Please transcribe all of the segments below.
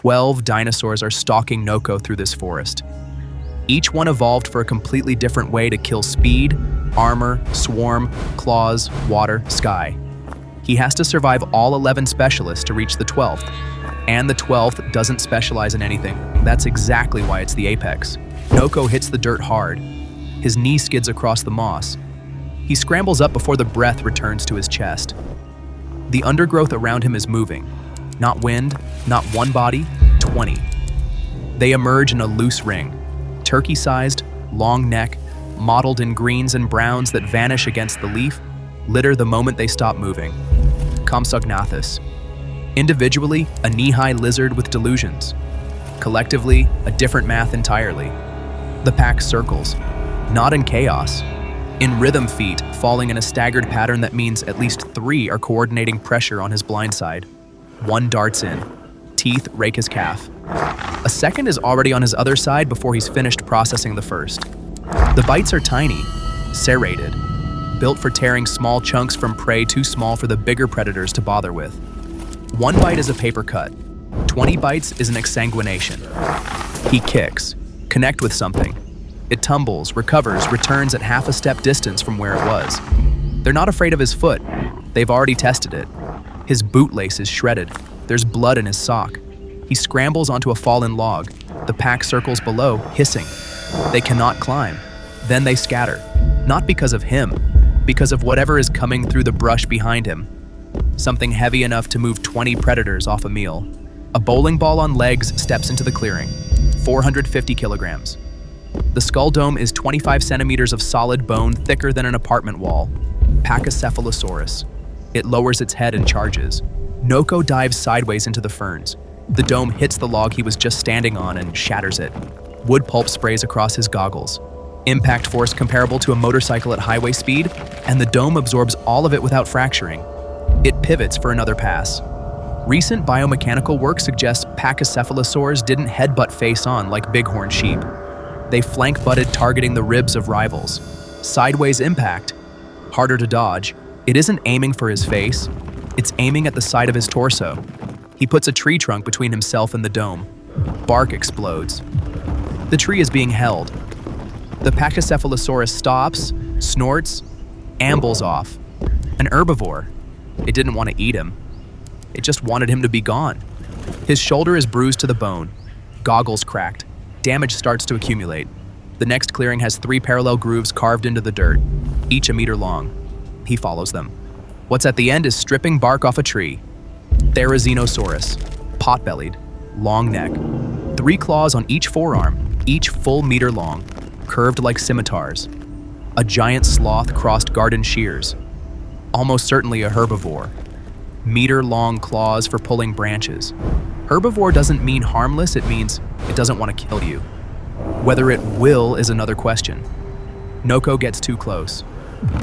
12 dinosaurs are stalking Noko through this forest. Each one evolved for a completely different way to kill speed, armor, swarm, claws, water, sky. He has to survive all 11 specialists to reach the 12th. And the 12th doesn't specialize in anything. That's exactly why it's the apex. Noko hits the dirt hard. His knee skids across the moss. He scrambles up before the breath returns to his chest. The undergrowth around him is moving. Not wind, not one body, 20. They emerge in a loose ring, turkey-sized, long neck, mottled in greens and browns that vanish against the leaf, litter the moment they stop moving. Compsognathus. Individually, a knee-high lizard with delusions. Collectively, a different math entirely. The pack circles, not in chaos. In rhythm feet, falling in a staggered pattern that means at least 3 are coordinating pressure on his blind side. 1 darts in. Teeth rake his calf. A second is already on his other side before he's finished processing the first. The bites are tiny, serrated, built for tearing small chunks from prey too small for the bigger predators to bother with. 1 bite is a paper cut. 20 bites is an exsanguination. He kicks, connect with something. It tumbles, recovers, returns at half a step distance from where it was. They're not afraid of his foot. They've already tested it. His bootlace is shredded. There's blood in his sock. He scrambles onto a fallen log. The pack circles below, hissing. They cannot climb. Then they scatter. Not because of him, because of whatever is coming through the brush behind him. Something heavy enough to move 20 predators off a meal. A bowling ball on legs steps into the clearing. 450 kilograms. The skull dome is 25 centimeters of solid bone thicker than an apartment wall. Pachycephalosaurus. It lowers its head and charges. Noko dives sideways into the ferns. The dome hits the log he was just standing on and shatters it. Wood pulp sprays across his goggles. Impact force comparable to a motorcycle at highway speed, and the dome absorbs all of it without fracturing. It pivots for another pass. Recent biomechanical work suggests pachycephalosaurs didn't headbutt face-on like bighorn sheep. They flank-butted, targeting the ribs of rivals. Sideways impact. Harder to dodge. It isn't aiming for his face. It's aiming at the side of his torso. He puts a tree trunk between himself and the dome. Bark explodes. The tree is being held. The Pachycephalosaurus stops, snorts, ambles off. An herbivore. It didn't want to eat him. It just wanted him to be gone. His shoulder is bruised to the bone. Goggles cracked. Damage starts to accumulate. The next clearing has 3 parallel grooves carved into the dirt, each a meter long. He follows them. What's at the end is stripping bark off a tree. Therizinosaurus, pot-bellied, long neck. 3 claws on each forearm, each full meter long, curved like scimitars. A giant sloth crossed garden shears. Almost certainly a herbivore. Meter-long claws for pulling branches. Herbivore doesn't mean harmless, it means it doesn't want to kill you. Whether it will is another question. Noko gets too close.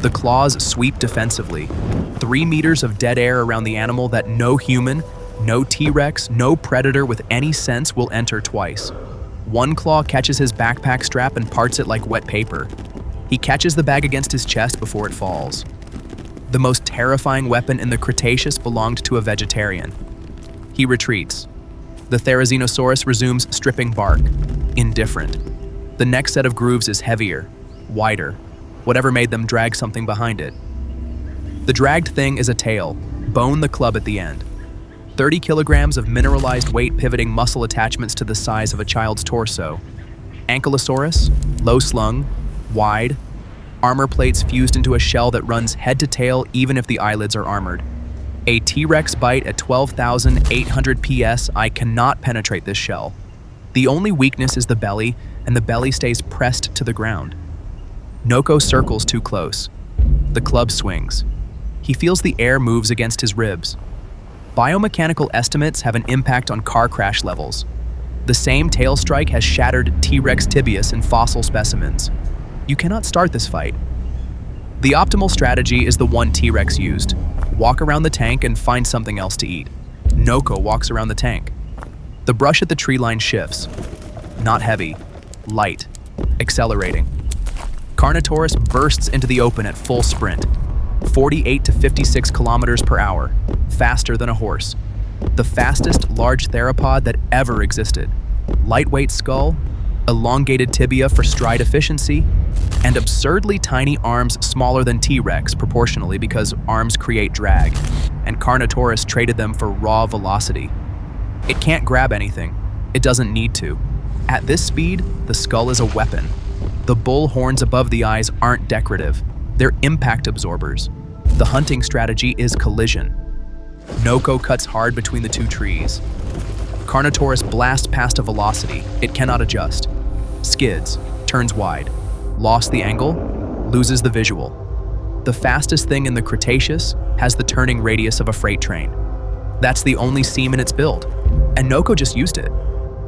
The claws sweep defensively. 3 meters of dead air around the animal that no human, no T-Rex, no predator with any sense will enter twice. 1 claw catches his backpack strap and parts it like wet paper. He catches the bag against his chest before it falls. The most terrifying weapon in the Cretaceous belonged to a vegetarian. He retreats. The Therizinosaurus resumes stripping bark. Indifferent. The next set of grooves is heavier, wider, whatever made them drag something behind it. The dragged thing is a tail, bone the club at the end. 30 kilograms of mineralized weight pivoting muscle attachments to the size of a child's torso. Ankylosaurus, low slung, wide, armor plates fused into a shell that runs head to tail even if the eyelids are armored. A T-Rex bite at 12,800 PS, I cannot penetrate this shell. The only weakness is the belly, and the belly stays pressed to the ground. Noko circles too close. The club swings. He feels the air moves against his ribs. Biomechanical estimates have an impact on car crash levels. The same tail strike has shattered T-Rex tibius in fossil specimens. You cannot start this fight. The optimal strategy is the one T-Rex used. Walk around the tank and find something else to eat. Noko walks around the tank. The brush at the tree line shifts. Not heavy, light, accelerating. Carnotaurus bursts into the open at full sprint, 48 to 56 kilometers per hour, faster than a horse. the fastest large theropod that ever existed. Lightweight skull, elongated tibia for stride efficiency, and absurdly tiny arms smaller than T-Rex proportionally because arms create drag, and Carnotaurus traded them for raw velocity. It can't grab anything. It doesn't need to. At this speed, the skull is a weapon. The bull horns above the eyes aren't decorative. They're impact absorbers. The hunting strategy is collision. Noko cuts hard between the two trees. Carnotaurus blasts past a velocity. It cannot adjust. Skids, turns wide. Lost the angle, loses the visual. The fastest thing in the Cretaceous has the turning radius of a freight train. That's the only seam in its build, and Noko just used it.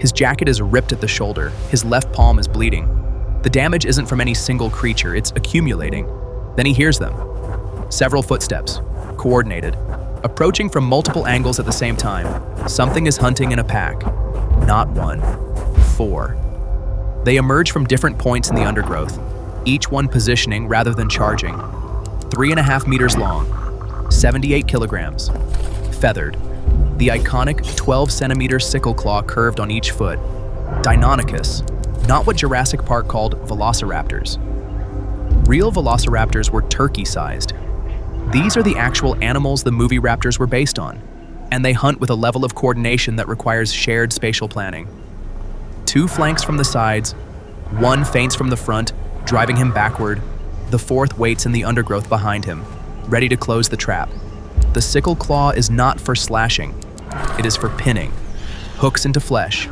His jacket is ripped at the shoulder, his left palm is bleeding. The damage isn't from any single creature, it's accumulating. Then he hears them. Several footsteps, coordinated, approaching from multiple angles at the same time. Something is hunting in a pack. Not one, 4. They emerge from different points in the undergrowth, each one positioning rather than charging. 3.5 meters long, 78 kilograms, feathered. The iconic 12-centimeter sickle claw curved on each foot. Deinonychus, not what Jurassic Park called velociraptors. Real velociraptors were turkey-sized. These are the actual animals the movie raptors were based on, and they hunt with a level of coordination that requires shared spatial planning. 2 flanks from the sides, 1 feints from the front, driving him backward. The 4th waits in the undergrowth behind him, ready to close the trap. The sickle claw is not for slashing, it is for pinning. Hooks into flesh,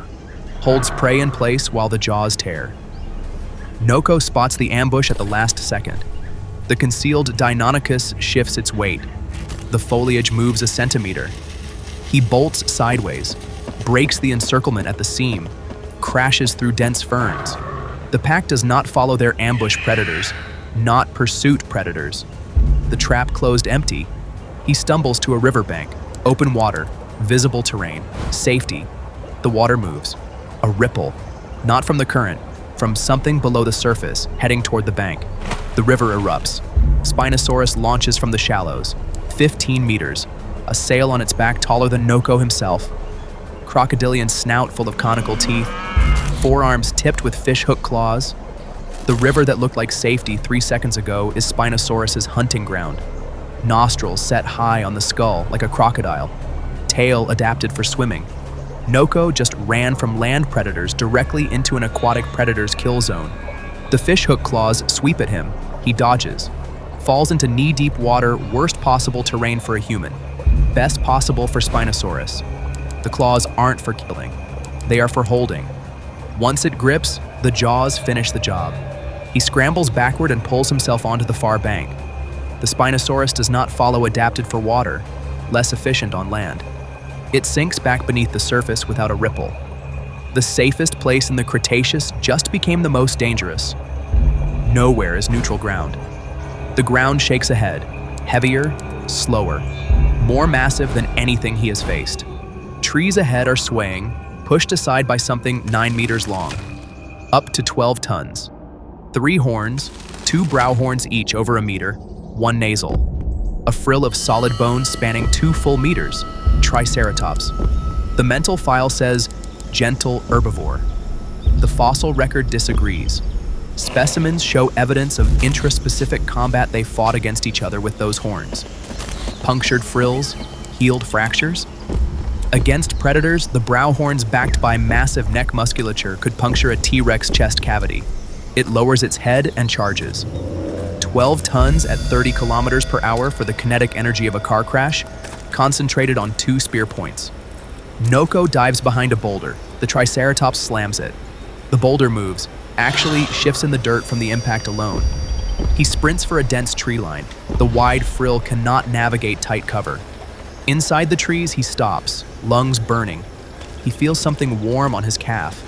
holds prey in place while the jaws tear. Noko spots the ambush at the last second. The concealed Deinonychus shifts its weight. The foliage moves a centimeter. He bolts sideways, breaks the encirclement at the seam, crashes through dense ferns. The pack does not follow their ambush predators, not pursuit predators. The trap closed empty. He stumbles to a riverbank, open water, visible terrain, safety. The water moves. A ripple, not from the current, from something below the surface, heading toward the bank. The river erupts. Spinosaurus launches from the shallows, 15 meters, a sail on its back taller than Noko himself. Crocodilian snout full of conical teeth, forearms tipped with fish-hook claws. The river that looked like safety 3 seconds ago is Spinosaurus's hunting ground. Nostrils set high on the skull like a crocodile, tail adapted for swimming. Noko just ran from land predators directly into an aquatic predator's kill zone. The fish-hook claws sweep at him. He dodges, falls into knee-deep water, worst possible terrain for a human, best possible for Spinosaurus. The claws aren't for killing. They are for holding. Once it grips, the jaws finish the job. He scrambles backward and pulls himself onto the far bank. The Spinosaurus does not follow adapted for water, less efficient on land. It sinks back beneath the surface without a ripple. The safest place in the Cretaceous just became the most dangerous. Nowhere is neutral ground. The ground shakes ahead, heavier, slower, more massive than anything he has faced. Trees ahead are swaying, pushed aside by something 9 meters long, up to 12 tons. 3 horns, 2 brow horns each over a meter, 1 nasal. A frill of solid bones spanning 2 full meters, Triceratops. The mental file says, gentle herbivore. The fossil record disagrees. Specimens show evidence of intraspecific combat they fought against each other with those horns. Punctured frills, healed fractures. Against predators, the brow horns backed by massive neck musculature could puncture a T-Rex chest cavity. It lowers its head and charges. 12 tons at 30 kilometers per hour for the kinetic energy of a car crash, concentrated on 2 spear points. Noko dives behind a boulder. The Triceratops slams it. The boulder moves, actually shifts in the dirt from the impact alone. He sprints for a dense tree line. The wide frill cannot navigate tight cover. Inside the trees, he stops, lungs burning. He feels something warm on his calf.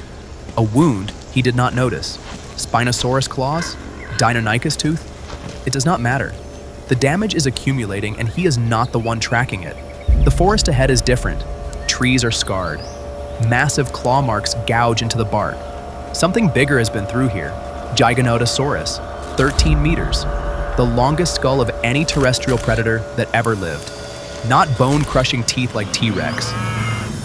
A wound he did not notice. Spinosaurus claws? Deinonychus tooth? It does not matter. The damage is accumulating and he is not the one tracking it. The forest ahead is different. Trees are scarred. Massive claw marks gouge into the bark. Something bigger has been through here. Giganotosaurus, 13 meters. The longest skull of any terrestrial predator that ever lived. not bone-crushing teeth like T-Rex.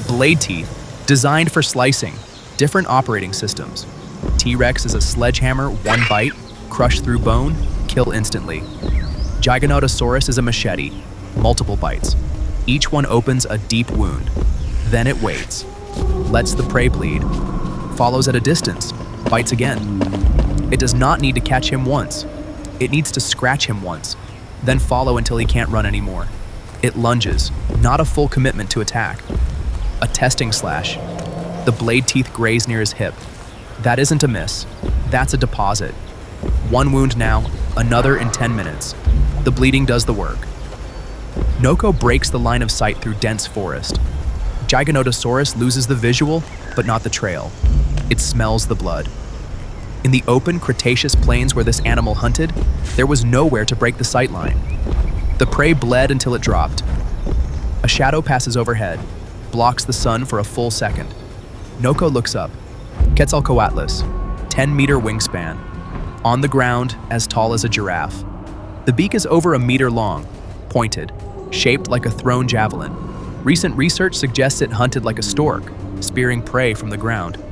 Blade teeth, designed for slicing, different operating systems. T-Rex is a sledgehammer, one bite, crush through bone, kill instantly. Giganotosaurus is a machete, multiple bites. Each one opens a deep wound. Then it waits, lets the prey bleed, follows at a distance, bites again. It does not need to catch him once. It needs to scratch him once, then follow until he can't run anymore. It lunges, not a full commitment to attack. A testing slash. The blade teeth graze near his hip. That isn't a miss. That's a deposit. One wound now, another in 10 minutes. The bleeding does the work. Noko breaks the line of sight through dense forest. Giganotosaurus loses the visual, but not the trail. It smells the blood. In the open Cretaceous plains where this animal hunted, there was nowhere to break the sight line. The prey bled until it dropped. A shadow passes overhead, blocks the sun for a full second. Noko looks up. Quetzalcoatlus, 10-meter wingspan. On the ground, as tall as a giraffe. The beak is over a meter long, pointed, shaped like a thrown javelin. Recent research suggests it hunted like a stork, spearing prey from the ground.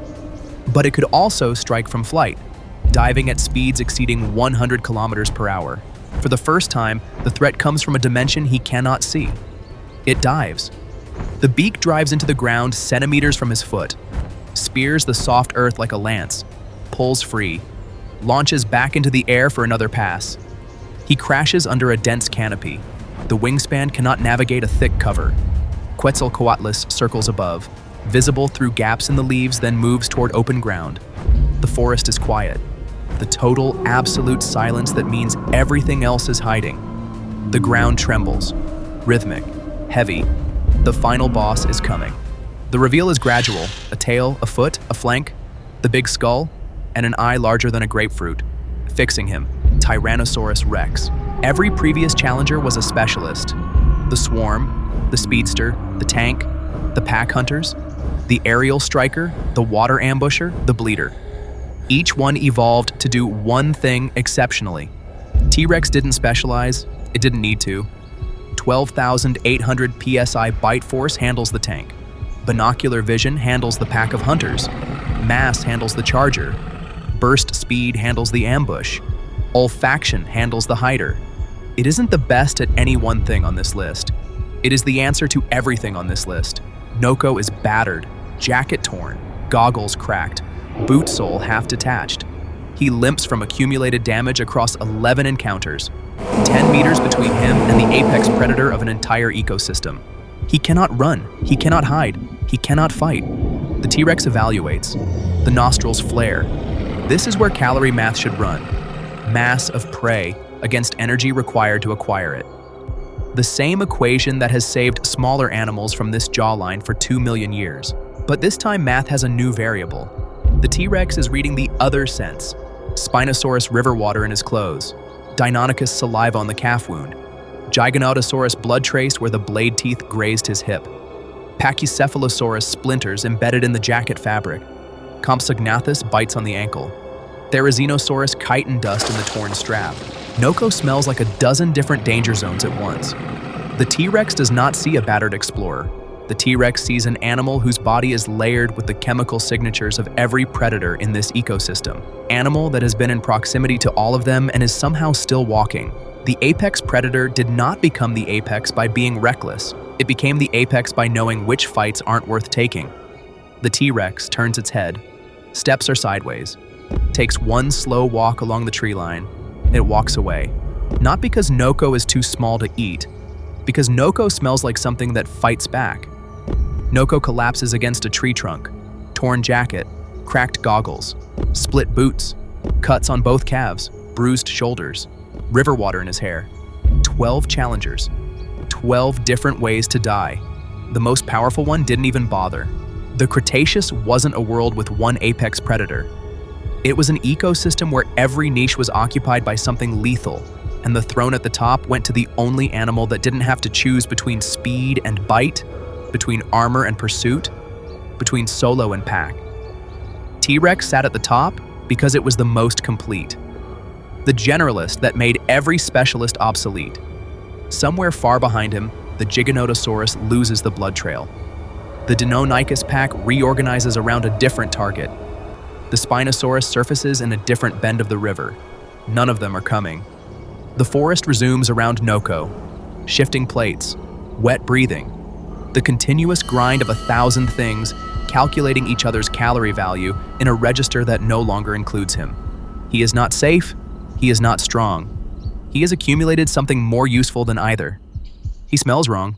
But it could also strike from flight, diving at speeds exceeding 100 kilometers per hour. For the first time, the threat comes from a dimension he cannot see. It dives. The beak drives into the ground centimeters from his foot, spears the soft earth like a lance, pulls free, launches back into the air for another pass. He crashes under a dense canopy. The wingspan cannot navigate a thick cover. Quetzalcoatlus circles above, visible through gaps in the leaves, then moves toward open ground. The forest is quiet. The total, absolute silence that means everything else is hiding. The ground trembles, rhythmic, heavy. The final boss is coming. The reveal is gradual: a tail, a foot, a flank, the big skull, and an eye larger than a grapefruit. Fixing him, Tyrannosaurus Rex. Every previous challenger was a specialist. The swarm, the speedster, the tank, the pack hunters, the aerial striker, the water ambusher, the bleeder. Each one evolved to do one thing exceptionally. T-Rex didn't specialize, it didn't need to. 12,800 psi bite force handles the tank. Binocular vision handles the pack of hunters. Mass handles the charger. Burst speed handles the ambush. Olfaction handles the hider. It isn't the best at any one thing on this list. It is the answer to everything on this list. Noko is battered, jacket torn, goggles cracked, boot sole half detached. He limps from accumulated damage across 11 encounters, 10 meters between him and the apex predator of an entire ecosystem. He cannot run, he cannot hide, he cannot fight. The T-Rex evaluates. The nostrils flare. This is where calorie math should run. Mass of prey against energy required to acquire it. The same equation that has saved smaller animals from this jawline for 2 million years. But this time math has a new variable. The T-Rex is reading the other sense. Spinosaurus river water in his clothes. Deinonychus saliva on the calf wound. Giganotosaurus blood trace where the blade teeth grazed his hip. Pachycephalosaurus splinters embedded in the jacket fabric. Compsognathus bites on the ankle. Therizinosaurus chitin dust in the torn strap. Noko smells like a dozen different danger zones at once. The T-Rex does not see a battered explorer. The T-Rex sees an animal whose body is layered with the chemical signatures of every predator in this ecosystem. Animal that has been in proximity to all of them and is somehow still walking. The apex predator did not become the apex by being reckless. It became the apex by knowing which fights aren't worth taking. The T-Rex turns its head. Steps are sideways. Takes one slow walk along the tree line. It walks away. Not because Noko is too small to eat, because Noko smells like something that fights back. Noko collapses against a tree trunk. Torn jacket, cracked goggles, split boots, cuts on both calves, bruised shoulders, river water in his hair. 12 challengers. 12 different ways to die. The most powerful one didn't even bother. The Cretaceous wasn't a world with one apex predator. It was an ecosystem where every niche was occupied by something lethal, and the throne at the top went to the only animal that didn't have to choose between speed and bite, between armor and pursuit, between solo and pack. T-Rex sat at the top because it was the most complete. The generalist that made every specialist obsolete. Somewhere far behind him, the Giganotosaurus loses the blood trail. The Deinonychus pack reorganizes around a different target. The Spinosaurus surfaces in a different bend of the river. None of them are coming. The forest resumes around Noko. Shifting plates, wet breathing, the continuous grind of 1,000 things, calculating each other's calorie value in a register that no longer includes him. He is not safe, he is not strong. He has accumulated something more useful than either. He smells wrong,